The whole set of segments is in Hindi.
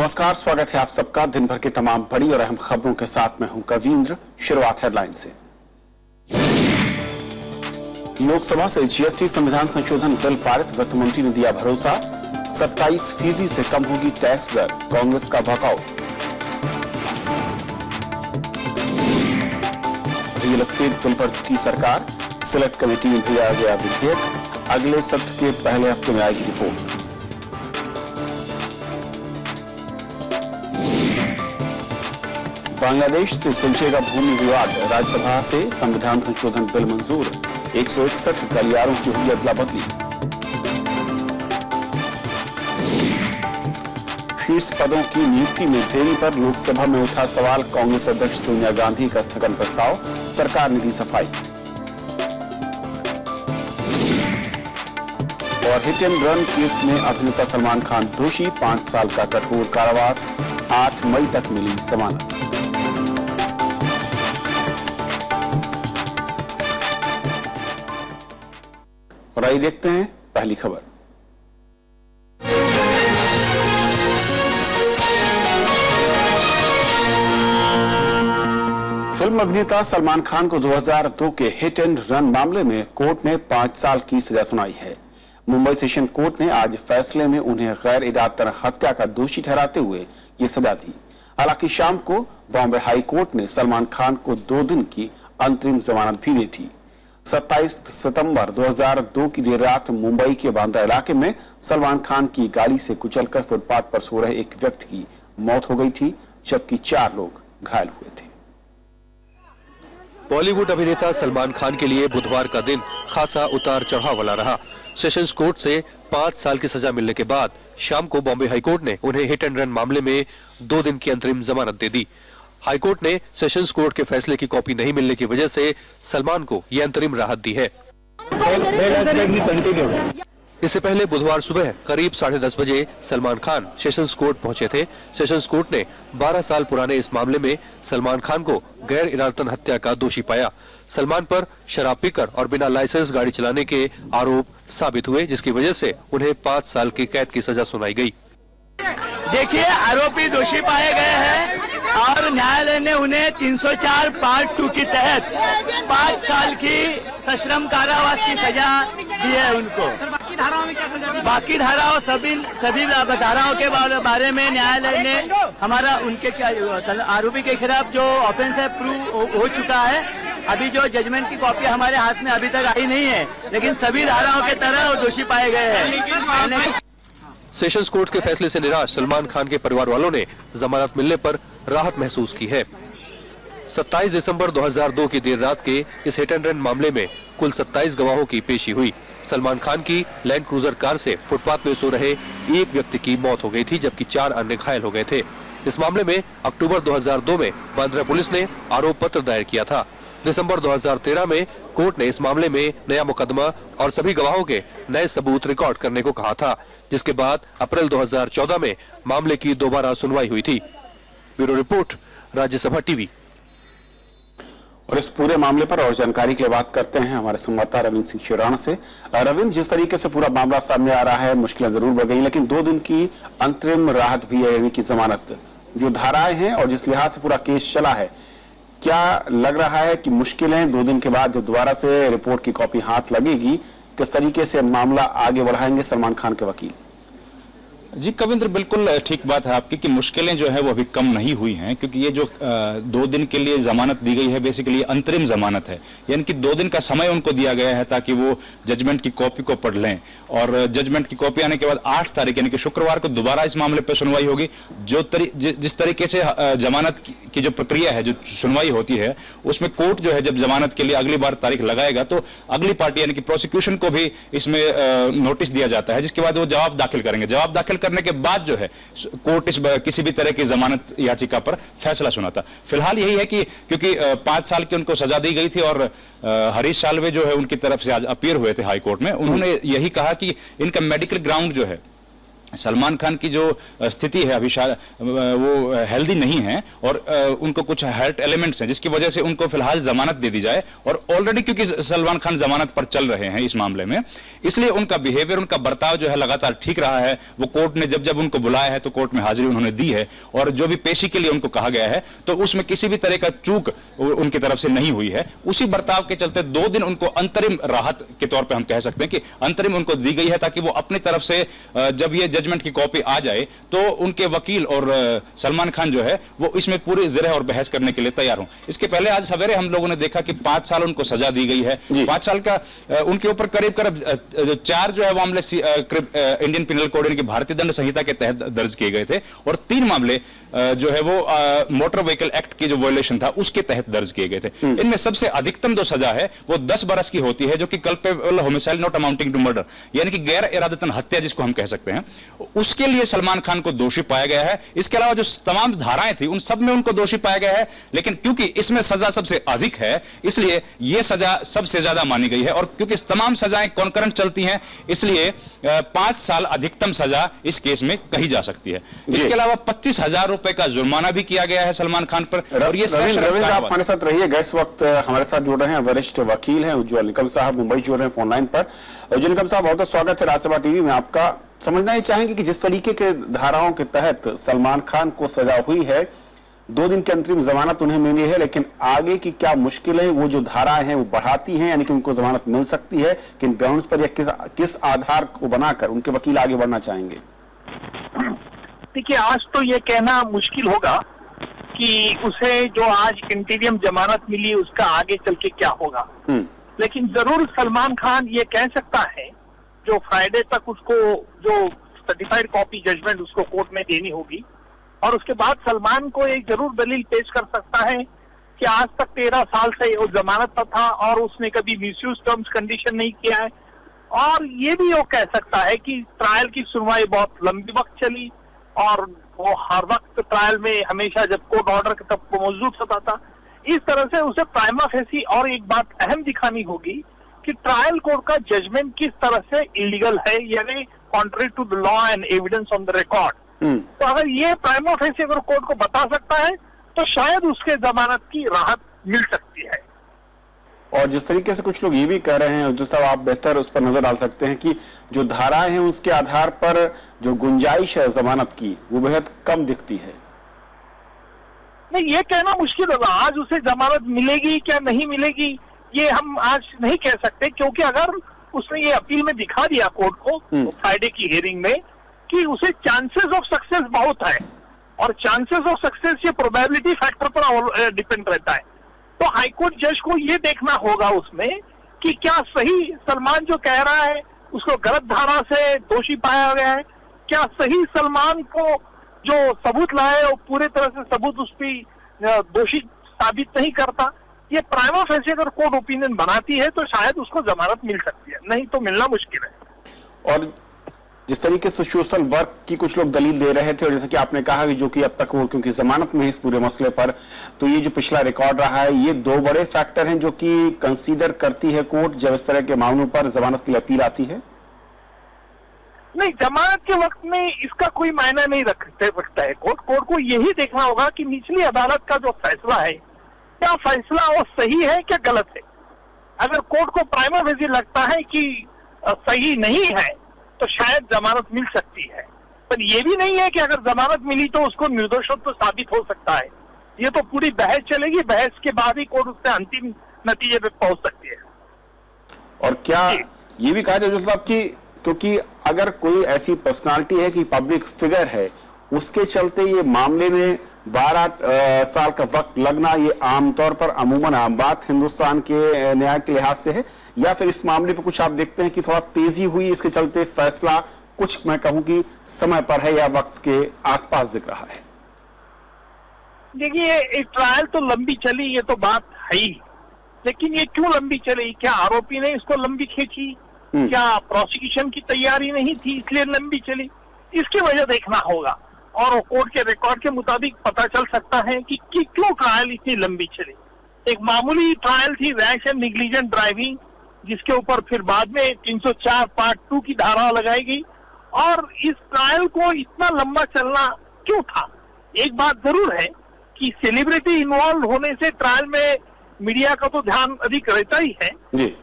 नमस्कार, स्वागत है आप सबका दिन भर की तमाम बड़ी और अहम खबरों के साथ मैं हूं कवींद्र। शुरुआत हेडलाइन से। लोकसभा से जीएसटी संविधान संशोधन बिल पारित, वित्त मंत्री ने दिया भरोसा। 27% से कम होगी टैक्स दर, कांग्रेस का वॉकआउट। रियल एस्टेट बिल पर झुकी सरकार, सिलेक्ट कमेटी में भेजा गया विधेयक, अगले सत्र के पहले हफ्ते में आएगी रिपोर्ट। बांग्लादेश से सुलझेगा भूमि विवाद, राज्यसभा से संविधान संशोधन बिल मंजूर। 161 गलियारों की हुई अदला बदली। शीर्ष पदों की नियुक्ति में देरी पर लोकसभा में उठा सवाल, कांग्रेस अध्यक्ष सोनिया गांधी का स्थगन प्रस्ताव, सरकार ने दी सफाई। और हिट एंड रन केस में अभिनेता सलमान खान दोषी, 5 साल का कठोर कारावास, 8 मई तक मिली जमानत। और आइए देखते हैं पहली खबर। फिल्म अभिनेता सलमान खान को 2002 के हिट एंड रन मामले में कोर्ट ने 5 साल की सजा सुनाई है। मुंबई सेशन कोर्ट ने आज फैसले में उन्हें गैर इरादतन हत्या का दोषी ठहराते हुए ये सजा दी। हालांकि शाम को बॉम्बे हाई कोर्ट ने सलमान खान को 2 दिन की अंतरिम जमानत भी दी थी। 27 सितंबर 2002 की देर रात मुंबई के बांद्रा इलाके में सलमान खान की गाड़ी से कुचलकर फुटपाथ पर सो रहे एक व्यक्ति की मौत हो गई थी, जबकि 4 लोग घायल हुए थे। बॉलीवुड अभिनेता सलमान खान के लिए बुधवार का दिन खासा उतार चढ़ाव वाला रहा। सेशंस कोर्ट से 5 साल की सजा मिलने के बाद शाम को बॉम्बे हाईकोर्ट ने उन्हें हिट एंड रन मामले में 2 दिन की अंतरिम जमानत दे दी। हाईकोर्ट ने सेशंस कोर्ट के फैसले की कॉपी नहीं मिलने की वजह से सलमान को यह अंतरिम राहत दी है। इससे पहले बुधवार सुबह करीब 10:30 बजे सलमान खान सेशंस कोर्ट पहुंचे थे। सेशंस कोर्ट ने 12 साल पुराने इस मामले में सलमान खान को गैर इरादतन हत्या का दोषी पाया। सलमान पर शराब पीकर और बिना लाइसेंस गाड़ी चलाने के आरोप साबित हुए, जिसकी वजह से उन्हें 5 साल की कैद की सजा सुनाई गई। देखिए, आरोपी दोषी पाए गए हैं और न्यायालय ने उन्हें 304 पार्ट 2 के तहत 5 साल की सश्रम कारावास की सजा दी है उनको। बाकी धाराओं सभी धाराओं के बारे में न्यायालय ने हमारा उनके आरोपी के खिलाफ जो ऑफेंस है प्रूव हो चुका है। अभी जो जजमेंट की कॉपी हमारे हाथ में अभी तक आई नहीं है, लेकिन सभी धाराओं के तरह वो दोषी पाए गए हैं। सेशंस कोर्ट के फैसले से निराश सलमान खान के परिवार वालों ने जमानत मिलने पर राहत महसूस की है। 27 दिसंबर 2002 की देर रात के इस हिट एंड रन मामले में कुल 27 गवाहों की पेशी हुई। सलमान खान की लैंड क्रूजर कार से फुटपाथ में सो रहे एक व्यक्ति की मौत हो गई थी, जबकि 4 अन्य घायल हो गए थे। इस मामले में अक्टूबर 2002 में बांद्रा पुलिस ने आरोप पत्र दायर किया था। दिसंबर 2013 में कोर्ट ने इस मामले में नया मुकदमा और सभी गवाहों के नए सबूत रिकॉर्ड करने को कहा था, जिसके बाद अप्रैल 2014 में मामले की दोबारा सुनवाई हुई थी। Bureau report, Rajya Sabha TV. और इस पूरे मामले पर और जानकारी के लिए बात करते हैं हमारे संवाददाता रविंद्र सिंह शिराना से। रविंद्र, जिस तरीके से पूरा मामला सामने आ रहा है, मुश्किलें जरूर बढ़ गई, लेकिन 2 दिन की अंतरिम राहत भी है, यानी कि जमानत। जो धाराएं हैं और जिस लिहाज से पूरा केस चला है, क्या लग रहा है कि मुश्किलें 2 दिन के बाद जब दोबारा से रिपोर्ट की कॉपी हाथ लगेगी, किस तरीके से मामला आगे बढ़ाएंगे सलमान खान के वकील? जी कविंद्र, बिल्कुल ठीक बात है आपकी कि मुश्किलें जो है वो अभी कम नहीं हुई हैं, क्योंकि ये जो 2 दिन के लिए जमानत दी गई है, बेसिकली अंतरिम जमानत है। यानी कि 2 दिन का समय उनको दिया गया है ताकि वो जजमेंट की कॉपी को पढ़ लें, और जजमेंट की कॉपी आने के बाद 8 तारीख यानी कि शुक्रवार को दोबारा इस मामले पर सुनवाई होगी। जिस तरीके से जमानत की जो प्रक्रिया है, जो सुनवाई होती है, उसमें कोर्ट जो है जब जमानत के लिए अगली बार तारीख लगाएगा तो अगली पार्टी यानी कि प्रोसिक्यूशन को भी इसमें नोटिस दिया जाता है, जिसके बाद वो जवाब दाखिल करेंगे। जवाब दाखिल करने के बाद जो है कोर्ट किसी भी तरह की जमानत याचिका पर फैसला सुनाता। फिलहाल यही है कि क्योंकि 5 साल की उनको सजा दी गई थी और हरीश साल्वे जो है उनकी तरफ से आज अपीयर हुए थे हाई कोर्ट में, उन्होंने यही कहा कि इनका मेडिकल ग्राउंड जो है सलमान खान की जो स्थिति है अभी वो हेल्दी नहीं है और उनको कुछ हर्ट एलिमेंट्स हैं जिसकी वजह से उनको फिलहाल जमानत दे दी जाए। और ऑलरेडी क्योंकि सलमान खान जमानत पर चल रहे हैं इस मामले में, इसलिए उनका बिहेवियर, उनका बर्ताव जो है लगातार ठीक रहा है। वो कोर्ट ने जब जब उनको बुलाया है तो कोर्ट में हाजिरी उन्होंने दी है और जो भी पेशी के लिए उनको कहा गया है तो उसमें किसी भी तरह का चूक उनकी तरफ से नहीं हुई है। उसी बर्ताव के चलते 2 दिन उनको अंतरिम राहत के तौर पर हम कह सकते हैं कि अंतरिम उनको दी गई है ताकि वो अपनी तरफ से जब ये जजमेंट की कॉपी आ जाए तो उनके वकील और सलमान खान जो है वो इसमें पूरी ज़िरह और बहस करने के लिए तैयार हों। इसके पहले आज सवेरे हम लोगों ने देखा कि 5 साल उनको सजा दी गई है। 5 साल का उनके ऊपर करीब 4 जो है मामले इंडियन पिनल कोड यानी कि भारतीय दंड संहिता के तहत दर्ज किए गए थे और 3 मामले जो है वो मोटर व्हीकल एक्ट की जो वायलेशन था उसके तहत दर्ज किए गए थे। इनमें सबसे अधिकतम जो सजा है वो 10 बरस की होती है जो कि culpable homicide not amounting to murder यानी कि गैर इरादतन हत्या जिसको हम कह सकते हैं, उसके लिए सलमान खान को दोषी पाया गया है। इसके अलावा जो तमाम धाराएं थी उन सब में उनको दोषी पाया गया है, लेकिन क्योंकि इसमें सजा सबसे अधिक है इसलिए यह सजा सबसे ज्यादा मानी गई है। और क्योंकि तमाम सजाएं कॉन्करेंट चलती हैं इसलिए 5 साल अधिकतम सजा इस केस में कही जा सकती है। इसके अलावा 25,000 रुपए का जुर्माना भी किया गया है सलमान खान पर। और ये रविंद्र, आप हमारे साथ रहिएगा। इस वक्त हमारे साथ जुड़ रहे हैं वरिष्ठ वकील हैं उज्ज्वल निकम साहब, मुंबई जुड़ रहे हैं फोन लाइन पर। उज्ज्वल निकम साहब, बहुत बहुत स्वागत है राज्यसभा टीवी में आपका। समझना ही चाहेंगे कि जिस तरीके के धाराओं के तहत सलमान खान को सजा हुई है, 2 दिन की अंतरिम जमानत उन्हें मिली है, लेकिन आगे की क्या मुश्किलें वो जो धाराएं हैं वो बढ़ाती हैं, यानी कि उनको जमानत मिल सकती है किन ग्राउंड्स पर या किस आधार को बनाकर उनके वकील आगे बढ़ना चाहेंगे? देखिए, आज तो ये कहना मुश्किल होगा कि उसे जो आज इंटीरियम जमानत मिली उसका आगे चल के क्या होगा, लेकिन जरूर सलमान खान ये कह सकता है जो फ्राइडे तक उसको जो सर्टिफाइड कॉपी जजमेंट उसको कोर्ट में देनी होगी और उसके बाद सलमान को एक जरूर दलील पेश कर सकता है कि आज तक 13 साल से वो जमानत पर था और उसने कभी मिसयूज टर्म्स कंडीशन नहीं किया है। और ये भी वो कह सकता है कि ट्रायल की सुनवाई बहुत लंबी वक्त चली और वो हर वक्त ट्रायल में हमेशा जब कोर्ट ऑर्डर तब वो मौजूद होता था। इस तरह से उसे प्राइमा फेसी और एक बात अहम दिखानी होगी कि ट्रायल कोर्ट का जजमेंट किस तरह से इलीगल है, यानी contrary to the law and evidence on the record. तो अगर ये प्राइमा फेसी अगर कोर्ट को बता सकता है तो शायद उसके जमानत की राहत मिल सकती है। और जिस तरीके से कुछ लोग ये भी कह रहे हैं, जो साहब आप बेहतर उस पर नजर डाल सकते हैं कि जो धाराएं हैं उसके आधार पर जो गुंजाइश है जमानत की वो बेहद कम दिखती है। नहीं, ये कहना मुश्किल होगा आज उसे जमानत मिलेगी क्या नहीं मिलेगी ये हम आज नहीं कह सकते, क्योंकि अगर उसने ये अपील में दिखा दिया कोर्ट को फ्राइडे की हियरिंग में कि उसे चांसेस ऑफ सक्सेस बहुत है और चांसेस ऑफ सक्सेस ये प्रोबेबिलिटी फैक्टर पर डिपेंड रहता है, तो हाईकोर्ट जज को ये देखना होगा उसमें कि क्या सही सलमान जो कह रहा है उसको गलत धारा से दोषी पाया गया है, क्या सही सलमान को जो सबूत लाए वो पूरे तरह से सबूत उस पर दोषी साबित नहीं करता। ये प्राइमा फेसी अगर कोर्ट ओपिनियन बनाती है तो शायद उसको जमानत मिल सकती है, नहीं तो मिलना मुश्किल है। और जिस तरीके से सोशल वर्क की कुछ लोग दलील दे रहे थे और जैसे कि आपने कहा कि जो कि अब तक वो क्योंकि जमानत में इस पूरे मसले पर, तो ये जो पिछला रिकॉर्ड रहा है ये 2 बड़े फैक्टर हैं जो कि कंसीडर करती है कोर्ट जब इस तरह के मामलों पर जमानत के लिए अपील आती है। नहीं, जमानत के वक्त में इसका कोई मायना नहीं रखता है कोर्ट को यही देखना होगा कि निचली अदालत का जो फैसला है क्या फैसला वो सही है क्या गलत है। अगर कोर्ट को प्राइमा फेसी लगता है कि सही नहीं है तो शायद जमानत मिल सकती है, पर यह भी नहीं है कि अगर जमानत मिली तो उसको निर्दोषत्व तो साबित हो सकता है। ये तो पूरी बहस चलेगी, बहस के बाद ही कोर्ट उससे अंतिम नतीजे पे पहुंच सकती है। और क्या ये भी कहा जाए साहब कि क्योंकि अगर कोई ऐसी पर्सनालिटी है कि पब्लिक फिगर है उसके चलते ये मामले में 12 साल का वक्त लगना ये आमतौर पर अमूमन आम बात हिंदुस्तान के न्याय के लिहाज से है, या फिर इस मामले पर कुछ आप देखते हैं कि थोड़ा तेजी हुई इसके चलते फैसला कुछ मैं कहूं कि समय पर है या वक्त के आसपास दिख रहा है? देखिए, एक ट्रायल तो लंबी चली ये तो बात है ही, लेकिन ये क्यों लंबी चली? क्या आरोपी ने इसको लंबी खींची, क्या प्रोसिक्यूशन की तैयारी नहीं थी इसलिए लंबी चली? इसकी वजह देखना होगा और कोर्ट के रिकॉर्ड के मुताबिक पता चल सकता है कि क्यों ट्रायल इतनी लंबी चली। एक मामूली ट्रायल थी रैश एंड निग्लिजेंट ड्राइविंग जिसके ऊपर फिर बाद में 304 पार्ट 2 की धारा लगाई गई और इस ट्रायल को इतना लंबा चलना क्यों था? एक बात जरूर है कि सेलिब्रिटी इन्वॉल्व होने से ट्रायल में मीडिया का तो ध्यान अधिक रहता ही है,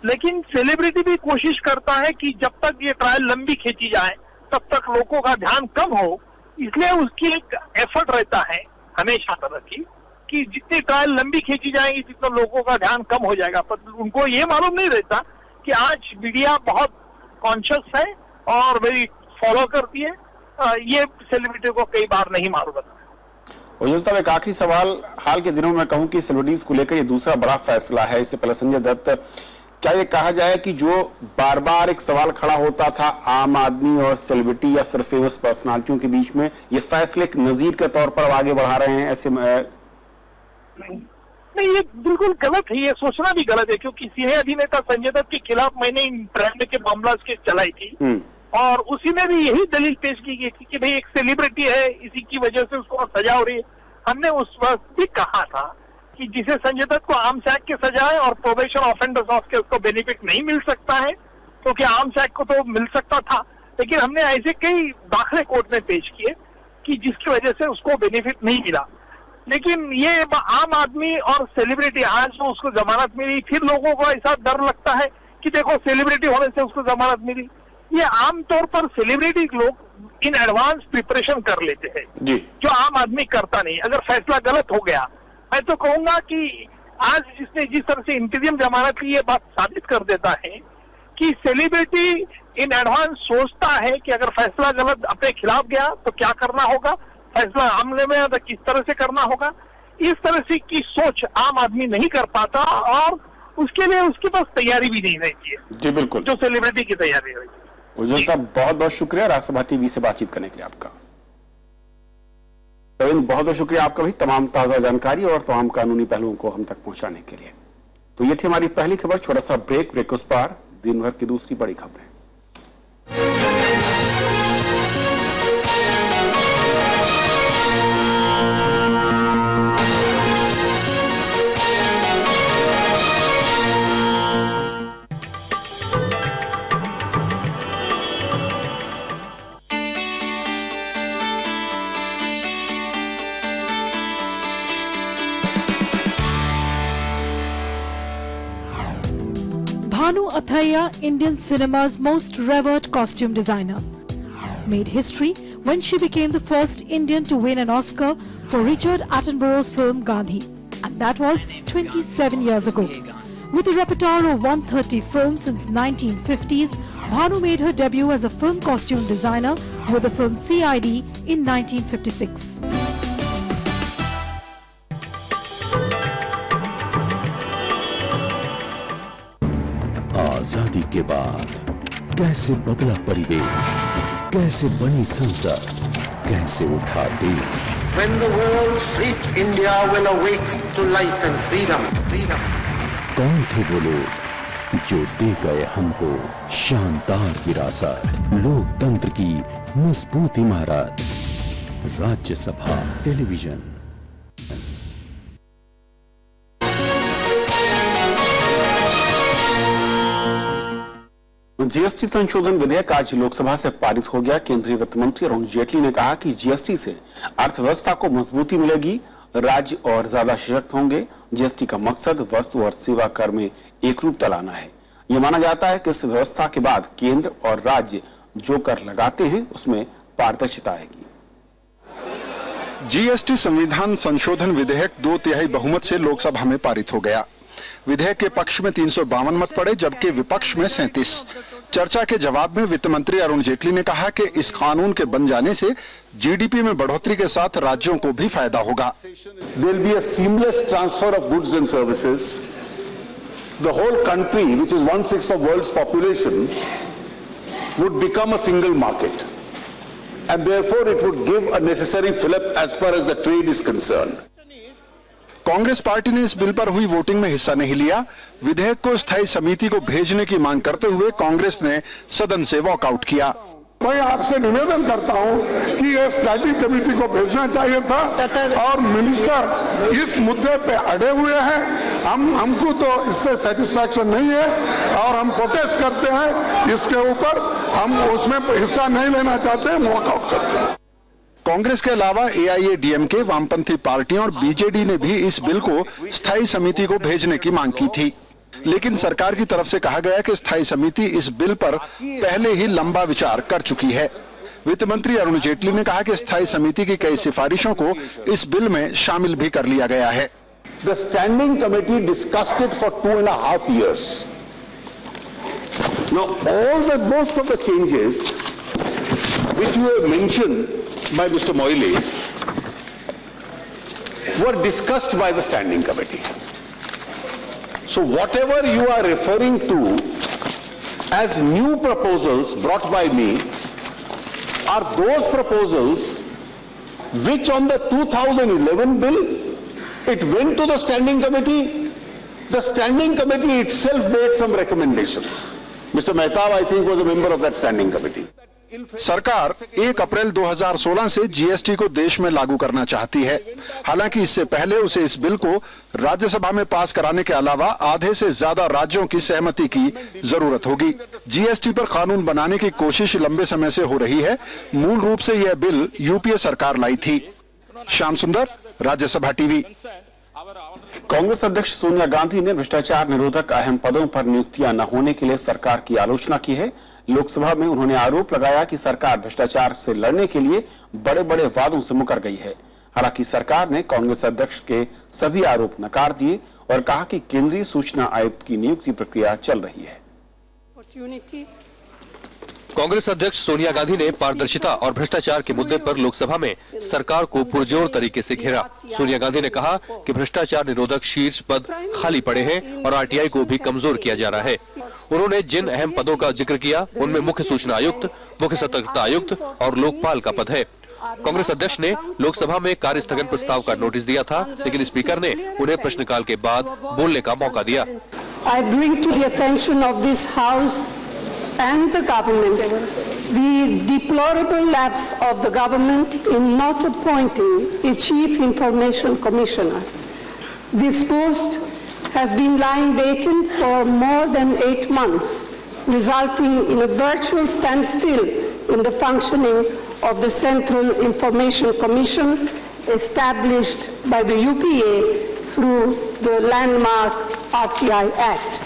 लेकिन सेलिब्रिटी भी कोशिश करता है कि जब तक ये ट्रायल लंबी खींची जाए तब तक लोगों का ध्यान कम हो, इसलिए उसकी एक एफर्ट रहता है हमेशा तरह की कि जितनी ट्रायल लंबी खींची जाएगी जितना लोगों का ध्यान कम हो जाएगा। पर उनको ये मालूम नहीं रहता कि आज मीडिया बहुत कॉन्शियस है और वेरी फॉलो करती है। ये सेलिब्रिटी को कई बार नहीं मालूम रहता। ओझा साहब, एक आखिरी सवाल, हाल के दिनों में कहूं कि सेलिब्रिटीज को लेकर ये दूसरा बड़ा फैसला है। इससे पहले संजय दत्त, क्या ये कहा जाए कि जो बार बार एक सवाल खड़ा होता था आम आदमी और सेलिब्रिटी या फिर फेमस पर्सनालिटियों के बीच में, ये फैसले एक नजीर के तौर पर आगे बढ़ा रहे हैं? ऐसे नहीं, ये बिल्कुल गलत है, ये सोचना भी गलत है, क्योंकि सीनियर अभिनेता संजय दत्त के खिलाफ मैंने इंटरनेट के मामला केस चलाई थी और उसी में भी यही दलील पेश की गई थी कि भाई एक सेलिब्रिटी है, इसी की वजह से उसको सजा हो रही है। हमने उस वक्त भी कहा था कि जिसे संजय दत्त को आर्म्स एक्ट की सजा है और प्रोबेशन ऑफेंडर्स ऑफ के उसको बेनिफिट नहीं मिल सकता है, क्योंकि आर्म्स एक्ट को तो मिल सकता था, लेकिन हमने ऐसे कई दाखिले कोर्ट में पेश किए कि जिसकी वजह से उसको बेनिफिट नहीं मिला। लेकिन ये आम आदमी और सेलिब्रिटी, आज जो उसको जमानत मिली, फिर लोगों को ऐसा डर लगता है कि देखो सेलिब्रिटी होने से उसको जमानत मिली। ये आमतौर पर सेलिब्रिटी लोग इन एडवांस प्रिपरेशन कर लेते हैं जो आम आदमी करता नहीं। अगर फैसला गलत हो गया, मैं तो कहूंगा कि आज जिसने जिस तरह से इंटीरियम जमानत ली, ये बात साबित कर देता है कि सेलिब्रिटी इन एडवांस सोचता है कि अगर फैसला गलत अपने खिलाफ गया तो क्या करना होगा, फैसला हमले में तो किस तरह से करना होगा। इस तरह से की सोच आम आदमी नहीं कर पाता और उसके लिए उसके पास तैयारी भी नहीं रहती है। जी बिल्कुल, जो सेलिब्रिटी की तैयारी रहती है। ओझा साहब, बहुत बहुत शुक्रिया राज्यसभा टीवी से बातचीत करने के लिए आपका। प्रवीण, बहुत बहुत शुक्रिया आपका भी तमाम ताजा जानकारी और तमाम कानूनी पहलुओं को हम तक पहुंचाने के लिए। तो ये थी हमारी पहली खबर। छोटा सा ब्रेक उस पार दिन भर की दूसरी बड़ी खबरें। Bhanu Athaiya, Indian cinema's most revered costume designer, made history when she became the first Indian to win an Oscar for Richard Attenborough's film Gandhi, and that was 27 years ago. With a repertoire of 130 films since 1950s, Bhanu made her debut as a film costume designer with the film CID in 1956. आजादी के बाद कैसे बदला परिवेश, कैसे बनी संसद, कैसे उठा देश। When the world sleeps, India will awake to life and freedom. कौन थे वो लोग जो दे गए हमको शानदार विरासत, लोकतंत्र की मजबूत इमारत। राज्यसभा टेलीविजन। जीएसटी संशोधन विधेयक आज लोकसभा से पारित हो गया। केंद्रीय वित्त मंत्री अरुण जेटली ने कहा कि जीएसटी से अर्थव्यवस्था को मजबूती मिलेगी, राज्य और ज्यादा सशक्त होंगे। जीएसटी का मकसद वस्तु और सेवा कर में एकरूपता लाना है। यह माना जाता है कि इस व्यवस्था के बाद केंद्र और राज्य जो कर लगाते हैं उसमें पारदर्शिता आएगी। जीएसटी संविधान संशोधन विधेयक 2/3 बहुमत से लोकसभा में पारित हो गया। विधेयक के पक्ष में 352 मत पड़े, जबकि विपक्ष में 37। चर्चा के जवाब में वित्त मंत्री अरुण जेटली ने कहा कि इस कानून के बन जाने से जीडीपी में बढ़ोतरी के साथ राज्यों को भी फायदा होगा। There will be a seamless transfer of goods and services. The whole country, which is 1/6 of world's population, would become a single market, and therefore it would give a necessary fillip as far as the trade is concerned. Congress party ने इस बिल पर हुई वोटिंग में हिस्सा नहीं लिया। विधेयक को स्थायी समिति को भेजने की मांग करते हुए कांग्रेस ने सदन से वॉकआउट किया। मैं आपसे निवेदन करता हूं कि ये स्टैंडिंग कमेटी को भेजना चाहिए था और मिनिस्टर इस मुद्दे पे अड़े हुए हैं। हमको तो इससे सेटिस्फैक्शन नहीं है और हम प्रोटेस्ट करते हैं इसके ऊपर। हम उसमें हिस्सा नहीं लेना चाहते, वॉकआउट करते हैं। कांग्रेस के अलावा एआईएडीएमके, वामपंथी पार्टियां और बीजेडी ने भी इस बिल को स्थायी समिति को भेजने की मांग की थी, लेकिन सरकार की तरफ से कहा गया कि स्थायी समिति इस बिल पर पहले ही लंबा विचार कर चुकी है। वित्त मंत्री अरुण जेटली ने कहा कि स्थायी समिति की कई सिफारिशों को इस बिल में शामिल भी कर लिया गया है। The standing committee discussed it for 2.5 years. Now, most of the changes which you have mentioned by Mr. Moyle were discussed by the standing committee. So whatever you are referring to as new proposals brought by me are those proposals which on the 2011 bill, it went to the standing committee. The standing committee itself made some recommendations. Mr. Mehtab, I think, was a member of that standing committee. सरकार 1 अप्रैल 2016 से जीएसटी को देश में लागू करना चाहती है। हालांकि इससे पहले उसे इस बिल को राज्यसभा में पास कराने के अलावा आधे से ज्यादा राज्यों की सहमति की जरूरत होगी। जीएसटी पर कानून बनाने की कोशिश लंबे समय से हो रही है। मूल रूप से यह बिल यूपीए सरकार लाई थी। श्याम सुंदर, राज्यसभा टीवी। कांग्रेस अध्यक्ष सोनिया गांधी ने भ्रष्टाचार निरोधक अहम पदों पर नियुक्तियां न होने के लिए सरकार की आलोचना की है। लोकसभा में उन्होंने आरोप लगाया कि सरकार भ्रष्टाचार से लड़ने के लिए बड़े बड़े वादों से मुकर गई है। हालांकि सरकार ने कांग्रेस अध्यक्ष के सभी आरोप नकार दिए और कहा कि केंद्रीय सूचना आयुक्त की नियुक्ति प्रक्रिया चल रही है। कांग्रेस अध्यक्ष सोनिया गांधी ने पारदर्शिता और भ्रष्टाचार के मुद्दे पर लोकसभा में सरकार को पुरजोर तरीके से घेरा। सोनिया गांधी ने कहा कि भ्रष्टाचार निरोधक शीर्ष पद खाली पड़े हैं और आरटीआई को भी कमजोर किया जा रहा है। उन्होंने जिन अहम पदों का जिक्र किया उनमें मुख्य सूचना आयुक्त, मुख्य सतर्कता आयुक्त और लोकपाल का पद है। कांग्रेस अध्यक्ष ने लोकसभा में कार्य स्थगन प्रस्ताव का नोटिस दिया था, लेकिन स्पीकर ने उन्हें प्रश्नकाल के बाद बोलने का मौका दिया। I bring to the attention of this House and the government the deplorable lapse of the government in not appointing a chief information commissioner. This post has been lying vacant for more than 8 months, resulting in a virtual standstill in the functioning of the Central Information Commission established by the UPA through the landmark RTI Act.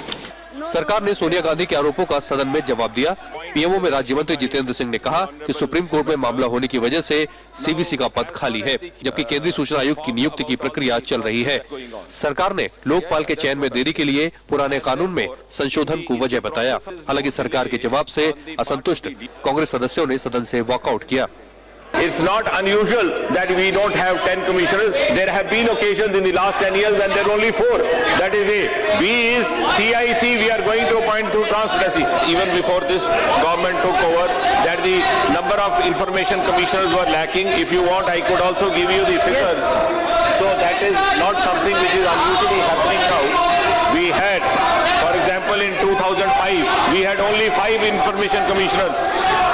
सरकार ने सोनिया गांधी के आरोपों का सदन में जवाब दिया। पीएमओ में राज्य मंत्री जितेंद्र सिंह ने कहा कि सुप्रीम कोर्ट में मामला होने की वजह से सीवीसी का पद खाली है, जबकि केंद्रीय सूचना आयुक्त की नियुक्ति की प्रक्रिया चल रही है। सरकार ने लोकपाल के चयन में देरी के लिए पुराने कानून में संशोधन को वजह बताया। हालांकि सरकार के जवाब से असंतुष्ट कांग्रेस सदस्यों ने सदन से वॉकआउट किया। It's not unusual that we don't have 10 commissioners. There have been occasions in the last 10 years when there are only 4. That is A. B is CIC we are going to appoint through transparency. Even before this government took over, that the number of information commissioners were lacking. If you want, I could also give you the figures. So that is not something which is unusually happening now. We had, for example, in 2005, we had only 5 information commissioners.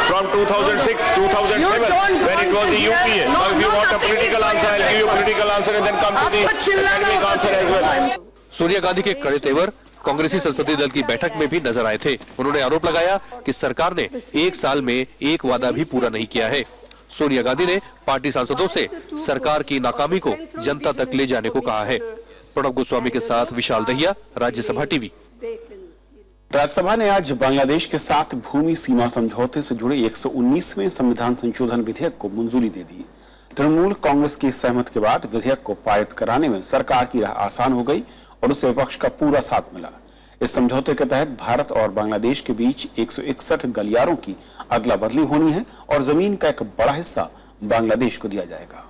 From 2006, 2007, when it was the UPA. Now, if you want a political answer, I'll give you a political answer and then come to the academic answer as well. Sonia Gandhi के कड़े तेवर कांग्रेसी संसदीय दल की बैठक में भी नजर आए थे। उन्होंने आरोप लगाया कि सरकार ने 1 साल में एक वादा भी पूरा नहीं किया है। सोनिया गांधी ने पार्टी सांसदों से सरकार की नाकामी को जनता तक ले जाने को कहा है। प्रणब गोस्वामी के साथ विशाल दहिया, राज्यसभा टीवी। राज्यसभा ने आज बांग्लादेश के साथ भूमि सीमा समझौते से जुड़े 119वें संविधान संशोधन विधेयक को मंजूरी दे दी। तृणमूल कांग्रेस की सहमति के बाद विधेयक को पारित कराने में सरकार की राह आसान हो गई और उसे विपक्ष का पूरा साथ मिला। इस समझौते के तहत भारत और बांग्लादेश के बीच 161 गलियारों की अदला बदली होनी है और जमीन का एक बड़ा हिस्सा बांग्लादेश को दिया जाएगा।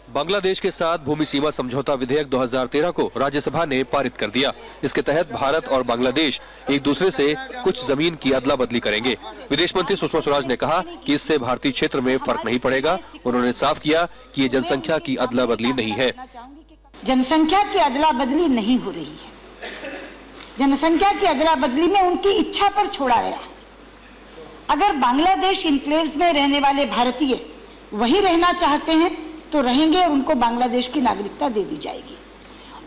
बांग्लादेश के साथ भूमि सीमा समझौता विधेयक 2013 को राज्यसभा ने पारित कर दिया। इसके तहत भारत और बांग्लादेश एक दूसरे से कुछ जमीन की अदला बदली करेंगे। विदेश मंत्री सुषमा स्वराज ने कहा कि इससे भारतीय क्षेत्र में फर्क नहीं पड़ेगा। उन्होंने साफ किया कि ये जनसंख्या की अदला बदली नहीं है। जनसंख्या की अदला बदली नहीं हो रही है। जनसंख्या की अदला बदली में उनकी इच्छा पर छोड़ा गया। अगर बांग्लादेश इनक्लेव्स में रहने वाले भारतीय वहीं रहना चाहते हैं तो रहेंगे और उनको बांग्लादेश की नागरिकता दे दी जाएगी,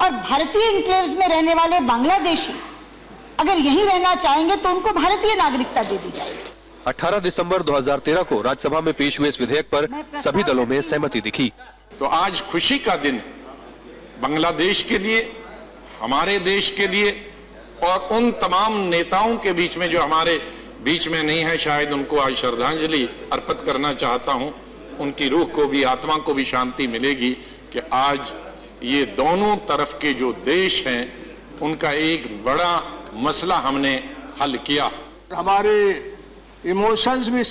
और भारतीय इनक्लेव्स में रहने वाले बांग्लादेशी अगर यहीं रहना चाहेंगे तो उनको भारतीय नागरिकता दे दी जाएगी। 18 दिसंबर 2013 को राज्यसभा में पेश हुए इस विधेयक पर सभी दलों में सहमति दिखी। तो आज खुशी का दिन बांग्लादेश के लिए, हमारे देश के लिए और उन तमाम नेताओं के बीच में जो हमारे बीच में नहीं है, शायद उनको आज श्रद्धांजलि अर्पित करना चाहता हूं। उनकी रूह को भी, आत्मा को भी शांति मिलेगी कि आज ये दोनों तरफ के जो देश हैं उनका एक बड़ा मसला हमने हल किया। हमारे इमोशंस भी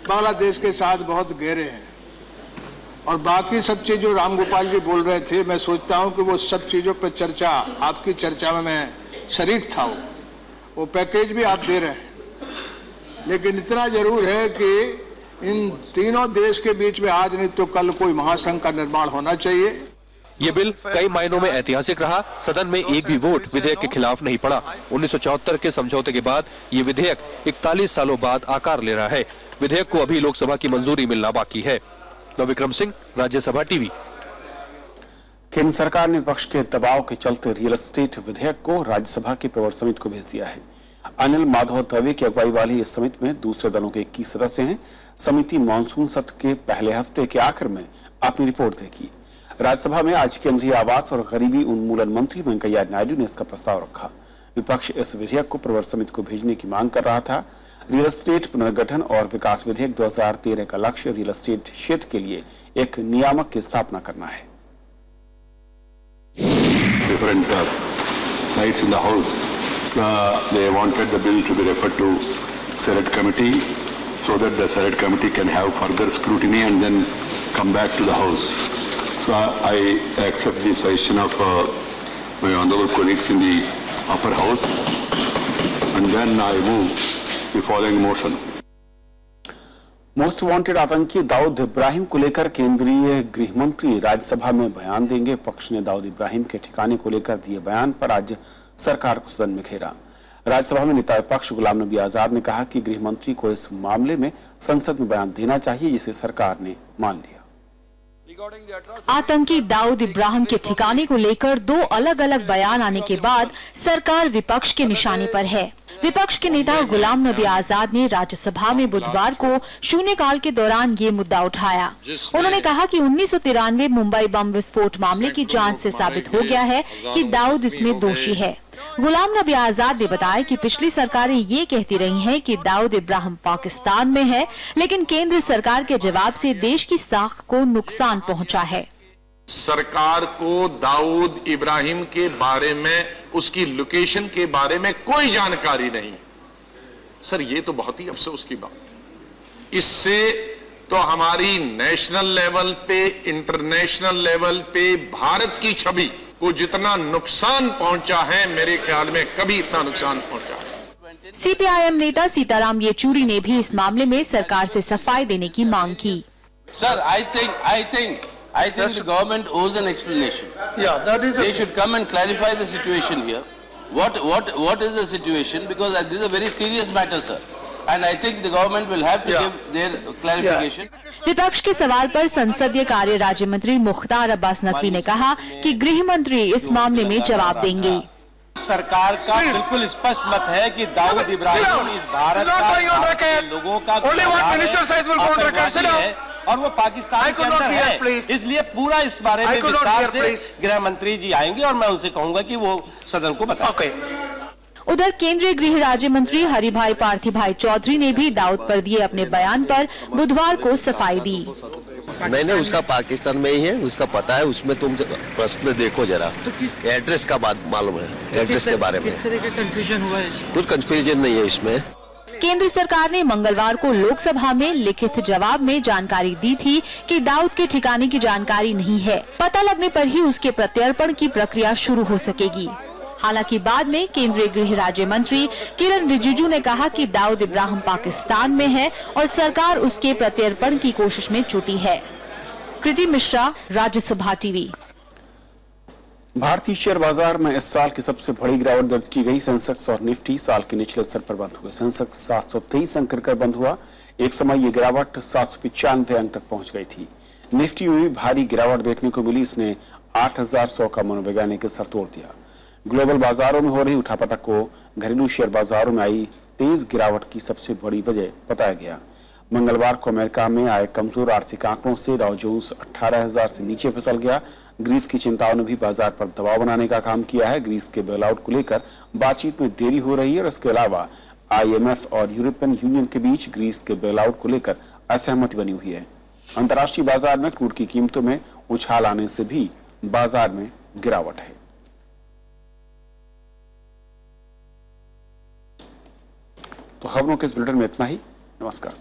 बांग्लादेश के साथ बहुत गहरे हैं, और बाकी सब चीज जो रामगोपाल जी बोल रहे थे, मैं सोचता हूं कि वो सब चीजों पर चर्चा, आपकी चर्चा में मैं शरीक था। वो पैकेज भी आप दे रहे हैं, लेकिन इतना जरूर है कि इन तीनों देश के बीच में आज नहीं तो कल कोई महासंघ का निर्माण होना चाहिए। ये बिल कई मायनों में ऐतिहासिक रहा। सदन में एक भी वोट विधेयक के खिलाफ नहीं पड़ा। 1974 के समझौते के बाद ये विधेयक 41 सालों बाद आकार ले रहा है। विधेयक को अभी लोकसभा की मंजूरी मिलना बाकी है। नवविक्रम सिंह, राज्यसभा टीवी। केंद्र सरकार ने विपक्ष के दबाव के चलते रियल एस्टेट विधेयक को राज्यसभा की प्रवर समिति को भेज दिया है। अनिल माधव दवे की अगुवाई वाली इस समिति में दूसरे दलों के 21 सदस्य हैं। समिति मानसून सत्र के पहले हफ्ते के आखिर में अपनी रिपोर्ट देगी। राज्यसभा में आज केंद्रीय आवास और गरीबी उन्मूलन मंत्री वेंकैया नायडू ने इसका प्रस्ताव रखा। विपक्ष इस विधेयक को प्रवर समिति को भेजने की मांग कर रहा था। रियल एस्टेट पुनर्गठन और विकास विधेयक 2013 का लक्ष्य रियल एस्टेट क्षेत्र के लिए एक नियामक की स्थापना करना है। Different sites in the house. They wanted the bill to be referred to Senate committee so that the Senate committee can have further scrutiny and then come back to the House. So I accept the suggestion of my honorable colleagues in the upper house, and then I move the following motion. Most wanted आतंकी दाऊद इब्राहिम को लेकर केंद्रीय गृह मंत्री राज्यसभा में बयान देंगे। पक्ष ने दाऊद इब्राहिम के ठिकाने को लेकर दिए बयान पर आज सरकार को सदन में घेरा। राज्यसभा में नेता विपक्ष गुलाम नबी आजाद ने कहा कि गृह मंत्री को इस मामले में संसद में बयान देना चाहिए, जिसे सरकार ने मान लिया। आतंकी दाऊद इब्राहिम के ठिकाने को लेकर 2 अलग-अलग बयान आने के बाद सरकार विपक्ष के निशाने पर है। विपक्ष के नेता गुलाम नबी आजाद ने राज्यसभा में बुधवार को शून्यकाल के दौरान ये मुद्दा उठाया। उन्होंने कहा कि 1993 मुंबई बम विस्फोट मामले की जांच से साबित हो गया है कि दाऊद इसमें दोषी है। गुलाम नबी आजाद ने बताया कि पिछली सरकारें ये कहती रही हैं कि दाऊद इब्राहिम पाकिस्तान में है, लेकिन केंद्र सरकार के जवाब से देश की साख को नुकसान पहुंचा है। सरकार को दाऊद इब्राहिम के बारे में, उसकी लोकेशन के बारे में कोई जानकारी नहीं। सर, ये तो बहुत ही अफसोस की बात है। इससे तो हमारी नेशनल लेवल पे, इंटरनेशनल लेवल पे भारत की छवि को जितना नुकसान पहुंचा है, मेरे ख्याल में कभी इतना नुकसान पहुंचा है। सीपीआईएम नेता सीताराम येचूरी ने भी इस मामले में सरकार से सफाई देने की मांग की। Sir, I think the government owes an explanation. Yeah, that is. They should come and clarify the situation here. What is the situation? Because this is a very serious matter, sir. And I think the government will have to give their clarification. विपक्ष के सवाल पर संसदीय कार्य राज्य मंत्री मुख्तार अब्बास नकवी ने कहा कि गृह मंत्री इस मामले में जवाब देंगे। सरकार का बिल्कुल स्पष्ट मत है कि दाऊद इब्राहिम इस भारत का लोगों का है और वो पाकिस्तान के अंदर है। इसलिए पूरा इस बारे में विस्तार से गृह मंत्री जी आएंगे और मैं उनसे कहूंगा कि वो सदन को बताएं। उधर केंद्रीय गृह राज्य मंत्री हरिभाई पार्थिभाई चौधरी ने भी दाऊद पर दिए अपने बयान पर बुधवार को सफाई दी। मैंने उसका पाकिस्तान में ही है, उसका पता है। उसमें तुम प्रश्न देखो जरा, एड्रेस का बात मालूम है, एड्रेस के बारे में किस तरह का कंफ्यूजन हुआ है? कुछ कंफ्यूजन नहीं है इसमें। केंद्र सरकार ने मंगलवार को लोकसभा में लिखित जवाब में जानकारी दी थी कि दाऊद के ठिकाने की जानकारी नहीं है। पता लगने पर ही उसके प्रत्यर्पण की प्रक्रिया शुरू हो सकेगी। हालांकि बाद में केंद्रीय गृह राज्य मंत्री किरण रिजिजू ने कहा कि दाऊद इब्राहिम पाकिस्तान में है और सरकार उसके प्रत्यर्पण की कोशिश में जुटी है। कृति मिश्रा, राज्यसभा टीवी। भारतीय शेयर बाजार में इस साल की सबसे बड़ी गिरावट दर्ज की गई। सेंसेक्स और निफ्टी साल के निचले स्तर पर बंद हुए। सेंसेक्स 723 अंक गिरकर बंद हुआ। एक समय ये गिरावट 795 अंक तक पहुंच गई थी। निफ्टी में भी भारी गिरावट देखने को मिली। इसने 8100 का मनोवैज्ञानिक स्तर तोड़ दिया। ग्लोबल बाजारों में हो रही उठापटक को घरेलू शेयर बाजारों में आई तेज गिरावट की सबसे बड़ी वजह बताया गया। मंगलवार को अमेरिका में आए कमजोर आर्थिक आंकड़ों से डाउ जोन्स 18,000 से नीचे फिसल गया। ग्रीस की चिंताओं ने भी बाजार पर दबाव बनाने का काम किया है। ग्रीस के बेलआउट को लेकर बातचीत में देरी हो रही है और इसके अलावा IMF और यूरोपियन यूनियन के बीच ग्रीस के बेलआउट को लेकर असहमति बनी हुई है। अंतर्राष्ट्रीय बाजार में क्रूड की कीमतों में उछाल आने से भी बाजार में गिरावट है। तो खबरों के इस बुलेटिन में इतना ही। नमस्कार।